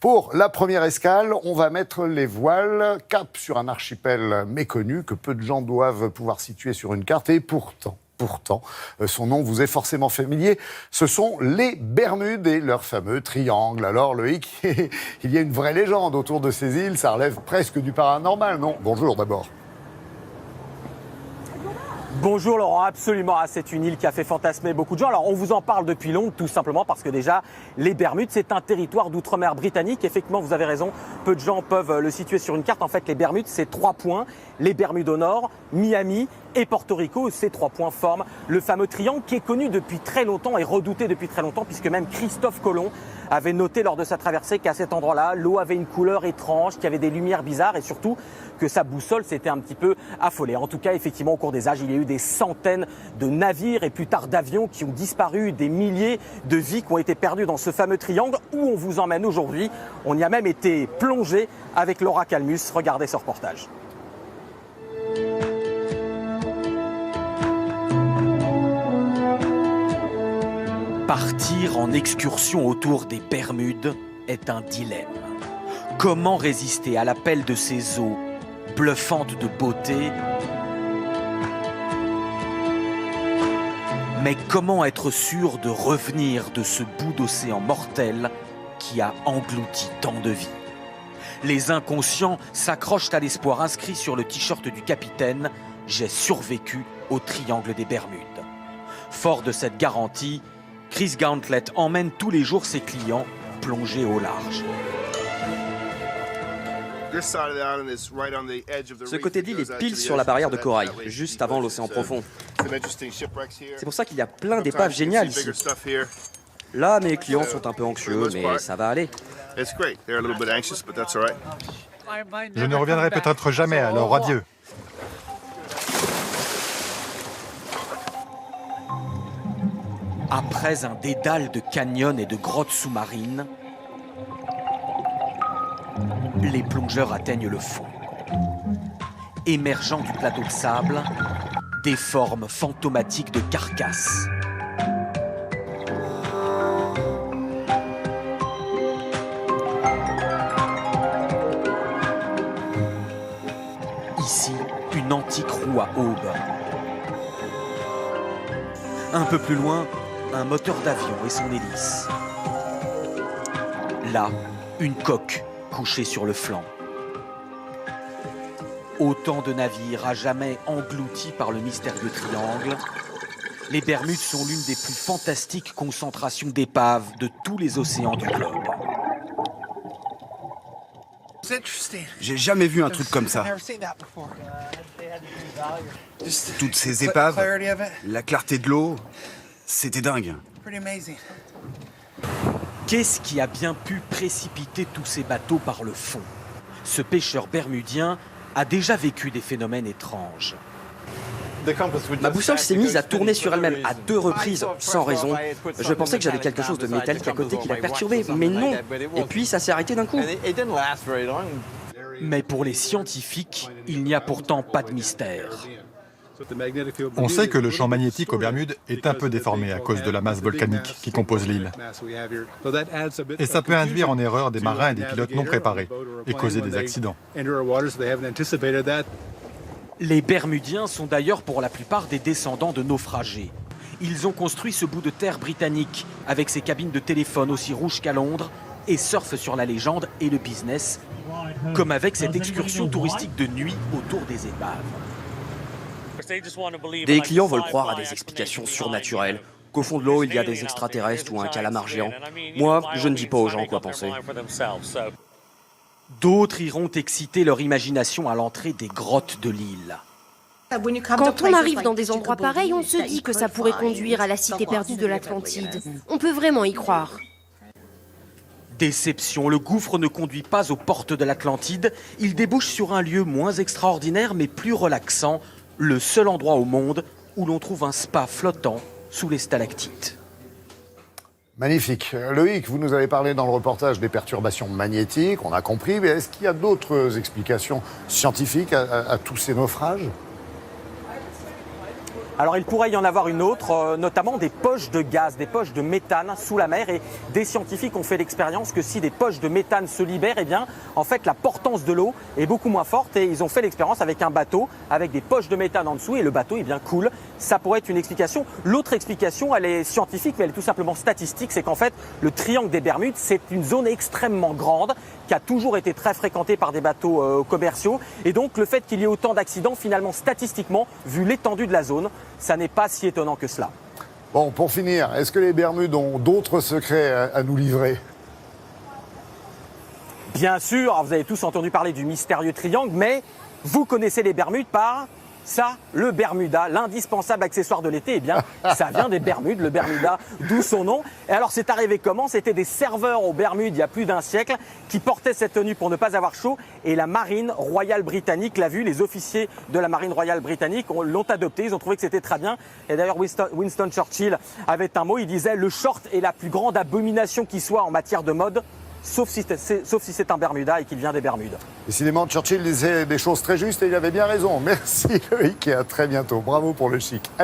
Pour la première escale, on va mettre les voiles, cap sur un archipel méconnu que peu de gens doivent pouvoir situer sur une carte. Et pourtant, son nom vous est forcément familier. Ce sont les Bermudes et leur fameux triangle. Alors Loïc, il y a une vraie légende autour de ces îles. Ça relève presque du paranormal, non? Bonjour d'abord. Bonjour Laurent, absolument, c'est une île qui a fait fantasmer beaucoup de gens. Alors on vous en parle depuis longtemps, tout simplement parce que déjà, les Bermudes, c'est un territoire d'outre-mer britannique. Effectivement, vous avez raison, peu de gens peuvent le situer sur une carte. En fait, les Bermudes, c'est 3 points. Les Bermudes au nord, Miami et Porto Rico. Ces 3 points forment le fameux triangle qui est connu depuis très longtemps et redouté depuis très longtemps, puisque même Christophe Colomb avait noté lors de sa traversée qu'à cet endroit-là, l'eau avait une couleur étrange, qu'il y avait des lumières bizarres et surtout que sa boussole s'était un petit peu affolée. En tout cas, effectivement, au cours des âges, il y a eu des centaines de navires et plus tard d'avions qui ont disparu, des milliers de vies qui ont été perdues dans ce fameux triangle où on vous emmène aujourd'hui. On y a même été plongé avec Laura Calmus. Regardez ce reportage. Partir en excursion autour des Bermudes est un dilemme. Comment résister à l'appel de ces eaux bluffantes de beauté? Mais comment être sûr de revenir de ce bout d'océan mortel qui a englouti tant de vies? Les inconscients s'accrochent à l'espoir inscrit sur le t-shirt du capitaine « J'ai survécu au triangle des Bermudes ». Fort de cette garantie, Chris Gauntlet emmène tous les jours ses clients plonger au large. Ce côté de l'île est pile sur la barrière de corail, juste avant l'océan profond. C'est pour ça qu'il y a plein d'épaves géniales ici. Là, mes clients sont un peu anxieux, mais ça va aller. Je ne reviendrai peut-être jamais, alors adieu. Après un dédale de canyons et de grottes sous-marines, les plongeurs atteignent le fond. Émergeant du plateau de sable, des formes fantomatiques de carcasses. Ici, une antique roue à aubes. Un peu plus loin, un moteur d'avion et son hélice. Là, une coque couchée sur le flanc. Autant de navires à jamais engloutis par le mystérieux triangle. Les Bermudes sont l'une des plus fantastiques concentrations d'épaves de tous les océans du globe. J'ai jamais vu un truc comme ça. Toutes ces épaves, la clarté de l'eau, c'était dingue. Qu'est-ce qui a bien pu précipiter tous ces bateaux par le fond? Ce pêcheur bermudien a déjà vécu des phénomènes étranges. Ma boussole s'est mise à tourner sur elle-même à 2 reprises, sans raison. Je pensais que j'avais quelque chose de métallique à côté qui l'a perturbé, mais non. Et puis ça s'est arrêté d'un coup. Mais pour les scientifiques, il n'y a pourtant pas de mystère. On sait que le champ magnétique aux Bermudes est un peu déformé à cause de la masse volcanique qui compose l'île. Et ça peut induire en erreur des marins et des pilotes non préparés et causer des accidents. Les Bermudiens sont d'ailleurs pour la plupart des descendants de naufragés. Ils ont construit ce bout de terre britannique avec ses cabines de téléphone aussi rouges qu'à Londres et surfent sur la légende et le business, comme avec cette excursion touristique de nuit autour des épaves. Des clients veulent croire à des explications surnaturelles, qu'au fond de l'eau, il y a des extraterrestres ou un calamar géant. Moi, je ne dis pas aux gens quoi penser. D'autres iront exciter leur imagination à l'entrée des grottes de l'île. Quand on arrive dans des endroits pareils, on se dit que ça pourrait conduire à la cité perdue de l'Atlantide. On peut vraiment y croire. Déception, le gouffre ne conduit pas aux portes de l'Atlantide. Il débouche sur un lieu moins extraordinaire mais plus relaxant, le seul endroit au monde où l'on trouve un spa flottant sous les stalactites. Magnifique. Loïc, vous nous avez parlé dans le reportage des perturbations magnétiques, on a compris, mais est-ce qu'il y a d'autres explications scientifiques à tous ces naufrages ? Alors il pourrait y en avoir une autre, notamment des poches de gaz, des poches de méthane sous la mer. Et des scientifiques ont fait l'expérience que si des poches de méthane se libèrent, eh bien, en fait, la portance de l'eau est beaucoup moins forte. Et ils ont fait l'expérience avec un bateau, avec des poches de méthane en dessous, et le bateau, eh bien, coule. Ça pourrait être une explication. L'autre explication, elle est scientifique, mais elle est tout simplement statistique. C'est qu'en fait, le triangle des Bermudes, c'est une zone extrêmement grande qui a toujours été très fréquentée par des bateaux commerciaux. Et donc, le fait qu'il y ait autant d'accidents, finalement, statistiquement, vu l'étendue de la zone, ça n'est pas si étonnant que cela. Bon, pour finir, est-ce que les Bermudes ont d'autres secrets à nous livrer? Bien sûr, vous avez tous entendu parler du mystérieux triangle, mais vous connaissez les Bermudes par ça, le Bermuda, l'indispensable accessoire de l'été. Eh bien, ça vient des Bermudes, le Bermuda, d'où son nom. Et alors, c'est arrivé comment? C'était des serveurs aux Bermudes il y a plus d'un siècle qui portaient cette tenue pour ne pas avoir chaud. Et la marine royale britannique l'a vu. Les officiers de la marine royale britannique l'ont adopté. Ils ont trouvé que c'était très bien. Et d'ailleurs, Winston Churchill avait un mot. Il disait « Le short est la plus grande abomination qui soit en matière de mode ». Sauf si c'est un Bermuda et qu'il vient des Bermudes. Décidément, Churchill disait des choses très justes et il avait bien raison. Merci Loïc et à très bientôt. Bravo pour le chic. Allez.